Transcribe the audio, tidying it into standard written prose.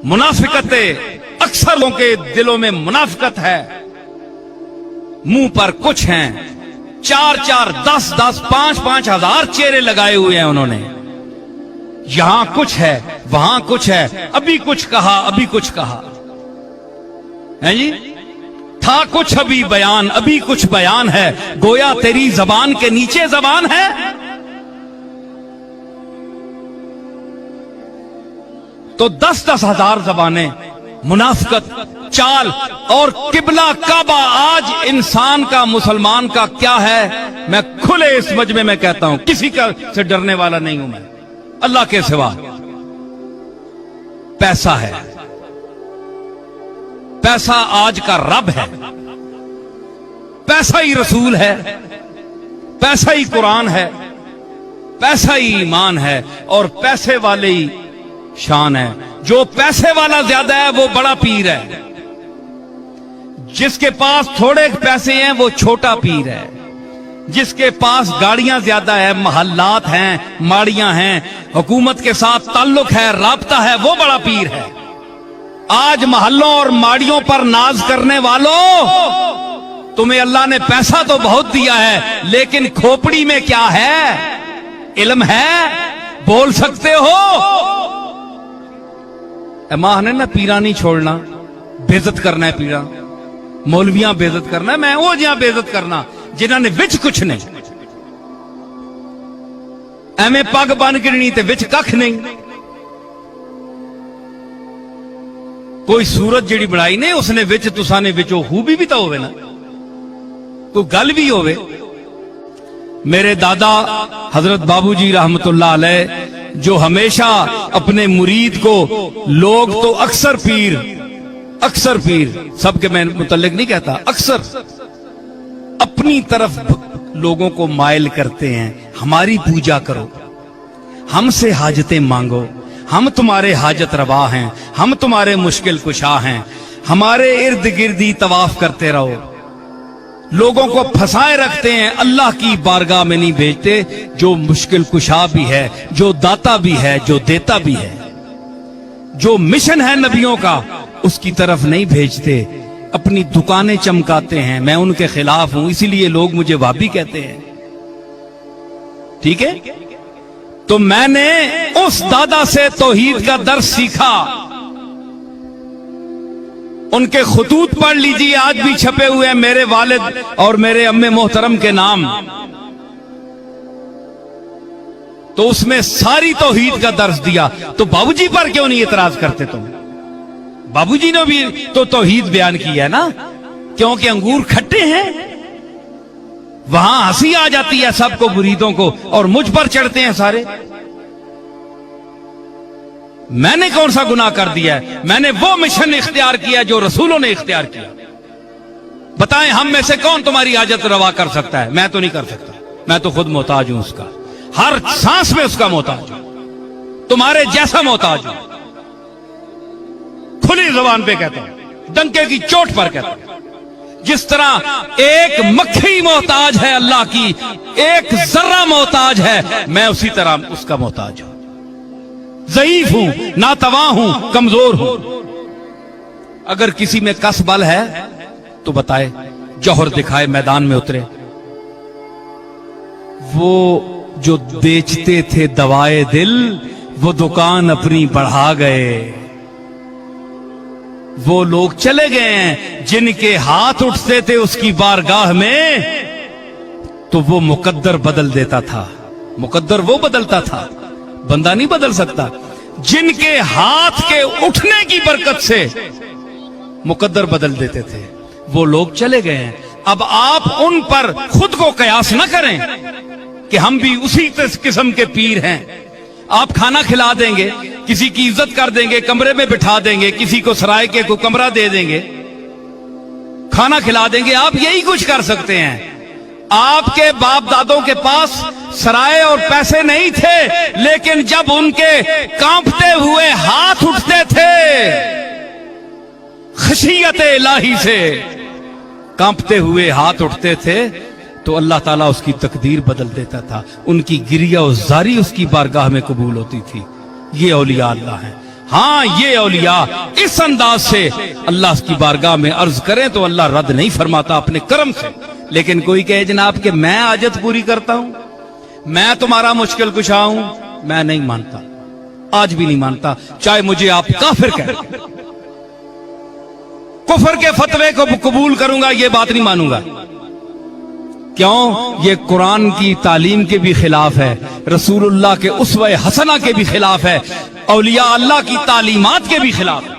मुनाफिकत अक्सर लोगों के दिलों में मुनाफिकत है, मुंह पर कुछ हैं, 4-4, 10-10, 5-5 हजार चेहरे लगाए हुए हैं उन्होंने। यहां कुछ है, वहां कुछ है, अभी कुछ कहा, अभी कुछ कहा है जी। था कुछ अभी बयान, अभी कुछ बयान है, गोया तेरी जबान के नीचे जबान है। तो 10-10 हजार जबानें, मुनाफिकत, चाल और किबला काबा। आज इंसान का, मुसलमान का क्या है, मैं खुले इस मजमे में कहता हूं, किसी का से डरने वाला नहीं हूं मैं अल्लाह के सिवा। पैसा है, पैसा आज का रब है, पैसा ही रसूल है, पैसा ही कुरान है, पैसा ही ईमान है, और पैसे वाले ही शान है। जो पैसे वाला ज्यादा है वो बड़ा पीर है, जिसके पास थोड़े पैसे हैं वो छोटा पीर है, जिसके पास गाड़ियां ज्यादा है, महल्लात हैं, माड़ियां हैं, हुकूमत के साथ ताल्लुक है, राब्ता है, वो बड़ा पीर है। आज महल्लों और माड़ियों पर नाज करने वालों, तुम्हें अल्लाह ने पैसा तो बहुत दिया है, लेकिन खोपड़ी में क्या है? इल्म है, बोल सकते हो। मां ने ना पीरा नहीं छोड़ना, बेइज्जत करना है पीरा, मौलवियां बेइज्जत करना है, मैं वो जहां बेइज्जत करना जिन्होंने विच कुछ नहीं, एवं पग बन गिरनी ते विच कख नहीं। कोई सूरत जिहड़ी बनाई ने उसने विच, तुसा ने विच खूबी भी तो होवे ना, कोई गल भी होवे। मेरे दादा हजरत बाबूजी रहमतुल्लाह अलैह, जो हमेशा अपने मुरीद को, लोग तो अक्सर पीर सबके मैं मुतल्लिक नहीं कहता, अक्सर अपनी तरफ लोगों को माइल करते हैं। हमारी पूजा करो, हमसे हाजतें मांगो, हम तुम्हारे हाजत रवा हैं, हम तुम्हारे मुश्किल कुशा हैं, हमारे इर्द गिर्द ही तवाफ करते रहो। लोगों को फंसाए रखते हैं, अल्लाह की बारगाह में नहीं भेजते, जो मुश्किल कुशा भी है, जो दाता भी है, जो देता भी है, जो मिशन है नबियों का उसकी तरफ नहीं भेजते, अपनी दुकानें चमकाते हैं। मैं उनके खिलाफ हूं, इसीलिए लोग मुझे वाबी कहते हैं, ठीक है। तो मैंने उस दादा से तौहीद का दर्स सीखा, उनके खुतूत पढ़ लीजिए, आज भी छपे हुए हैं, मेरे वालिद और मेरे अम्मे मोहतरम के नाम। तो उसमें सारी तौहीद का दर्स दिया। तो बाबूजी पर क्यों नहीं इतराज करते तुम? बाबूजी ने भी तो तौहीद बयान की है ना, क्योंकि अंगूर खट्टे हैं, वहां हंसी आ जाती है सबको, मुरीदों को, और मुझ पर चढ़ते हैं सारे। मैंने कौन सा गुनाह कर दिया है? मैंने वो मिशन इख्तियार किया जो रसूलों ने इख्तियार किया। बताएं, हम में से कौन तुम्हारी हाजत रवा कर सकता है? मैं तो नहीं कर सकता, मैं तो खुद मोहताज हूं उसका, हर सांस में उसका मोहताज हूं, तुम्हारे जैसा मोहताज हूं। खुली जुबान पे कहता हूं, डंके की चोट पर कहता हूं। जिस तरह एक मक्खी मोहताज है अल्लाह की, एक जर्रा मोहताज है, मैं उसी तरह उसका मोहताज हूं। ज़ईफ हूं, नातवा हूं, कमजोर हूं। अगर किसी में कस बल है तो बताए, जौहर दिखाए, मैदान में उतरे। वो जो बेचते थे दवाए दिल, वो दुकान अपनी बढ़ा गए। वो लोग चले गए हैं जिनके हाथ उठते थे उसकी बारगाह में, तो वो मुकद्दर बदल देता था। मुकद्दर वो बदलता था, बंदा नहीं बदल सकता। जिनके हाथ के उठने की बरकत से मुकद्दर बदल देते थे, वो लोग चले गए हैं। अब आप उन पर खुद को कयास न करें कि हम भी उसी किस्म के पीर हैं। आप खाना खिला देंगे, किसी की इज्जत कर देंगे, कमरे में बिठा देंगे, किसी को सराय के को कमरा दे देंगे, खाना खिला देंगे, आप यही कुछ कर सकते हैं। आपके बाप दादों के पास सराय और पैसे नहीं थे, लेकिन जब उनके कांपते हुए हाथ उठते थे, खशियत इलाही से कांपते हुए हाथ उठते थे, तो अल्लाह ताला उसकी तकदीर बदल देता था। उनकी गिरिया और जारी उसकी बारगाह में कबूल होती थी। ये औलिया अल्लाह हैं। ہاں یہ اولیاء اس انداز سے اللہ کی بارگاہ میں عرض کریں تو اللہ رد نہیں فرماتا اپنے کرم سے. لیکن کوئی کہے جناب کہ میں حاجت پوری کرتا ہوں, میں تمہارا مشکل کشا ہوں, میں نہیں مانتا, آج بھی نہیں مانتا, چاہے مجھے آپ کافر کہیں. کفر کے فتوے کو قبول کروں گا, یہ بات نہیں مانوں گا. کیوں؟ یہ قرآن کی تعلیم کے بھی خلاف ہے, رسول اللہ کے اسوہ حسنہ کے بھی خلاف ہے, اولیاء اللہ کی تعلیمات کے بھی خلاف ہے.